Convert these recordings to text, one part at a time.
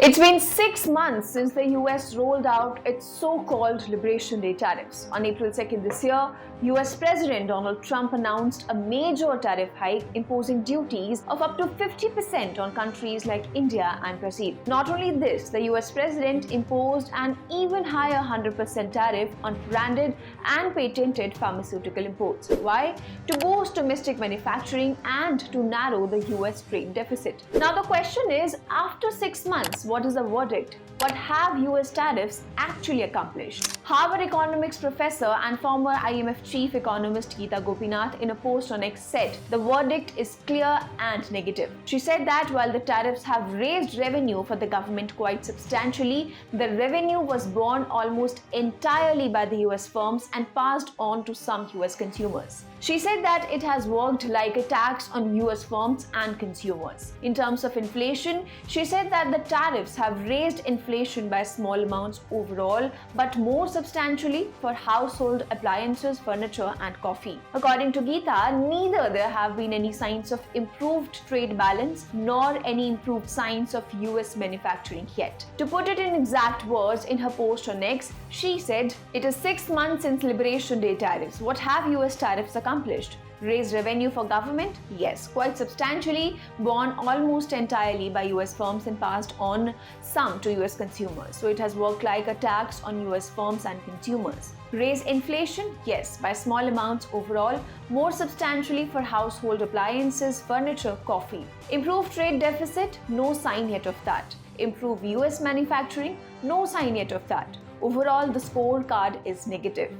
It's been 6 months since the US rolled out its so-called Liberation Day tariffs. On April 2nd this year, US President Donald Trump announced a major tariff hike imposing duties of up to 50% on countries like India and Brazil. Not only this, the US President imposed an even higher 100% tariff on branded and patented pharmaceutical imports. Why? To boost domestic manufacturing and to narrow the US trade deficit. Now the question is, after 6 months, what is the verdict? What have US tariffs actually accomplished? Harvard economics professor and former IMF Chief Economist Gita Gopinath in a post on X said, the verdict is clear and negative. She said that while the tariffs have raised revenue for the government quite substantially, the revenue was borne almost entirely by the US firms and passed on to some US consumers. She said that it has worked like a tax on US firms and consumers. In terms of inflation, she said that the tariffs have raised inflation by small amounts overall, but more substantially for household appliances, furniture, and coffee. According to Gita, neither there have been any signs of improved trade balance nor any improved signs of US manufacturing yet. To put it in exact words in her post on X, she said, "It is 6 months since Liberation Day tariffs. What have US tariffs accomplished? Raised revenue for government? Yes, quite substantially, borne almost entirely by US firms and passed on some to US consumers. So it has worked like a tax on US firms and consumers. Raise inflation? Yes, by small amounts overall, more substantially for household appliances, furniture, coffee. Improve trade deficit? No sign yet of that. Improve US manufacturing? No sign yet of that. Overall, the scorecard is negative."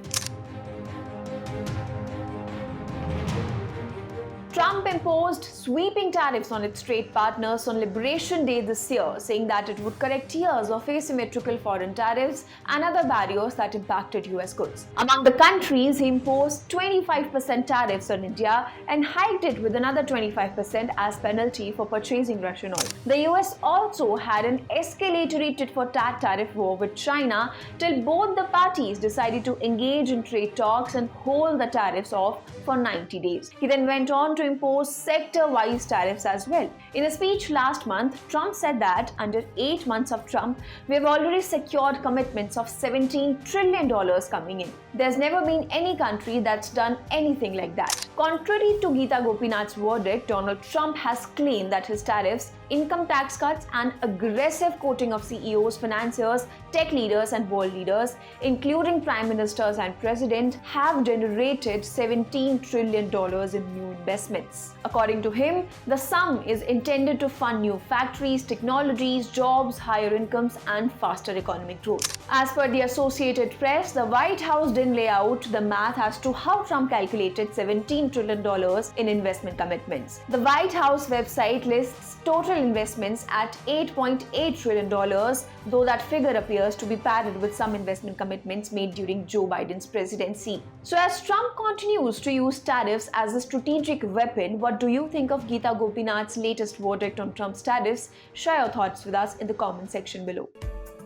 Trump imposed sweeping tariffs on its trade partners on Liberation Day this year, saying that it would correct years of asymmetrical foreign tariffs and other barriers that impacted US goods. Among the countries, he imposed 25% tariffs on India and hiked it with another 25% as penalty for purchasing Russian oil. The US also had an escalatory tit-for-tat tariff war with China till both the parties decided to engage in trade talks and hold the tariffs off for 90 days. He then went on to impose sector-wise tariffs as well. In a speech last month, Trump said that under 8 months of Trump, we have already secured commitments of $17 trillion coming in. There's never been any country that's done anything like that. Contrary to Gita Gopinath's verdict, Donald Trump has claimed that his tariffs, income tax cuts, and aggressive quoting of CEOs, financiers, tech leaders, and world leaders, including prime ministers and president, have generated $17 trillion in new investments. According to him, the sum is intended to fund new factories, technologies, jobs, higher incomes, and faster economic growth. As per the Associated Press, the White House didn't lay out the math as to how Trump calculated $17 trillion in investment commitments. The White House website lists total investments at $8.8 trillion, though that figure appears to be padded with some investment commitments made during Joe Biden's presidency. So as Trump continues to use tariffs as a strategic weapon, what do you think of Gita Gopinath's latest verdict on Trump's tariffs? Share your thoughts with us in the comment section below.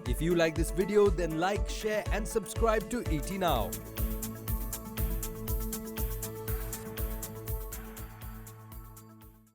If you like this video, then like, share and subscribe to ET Now.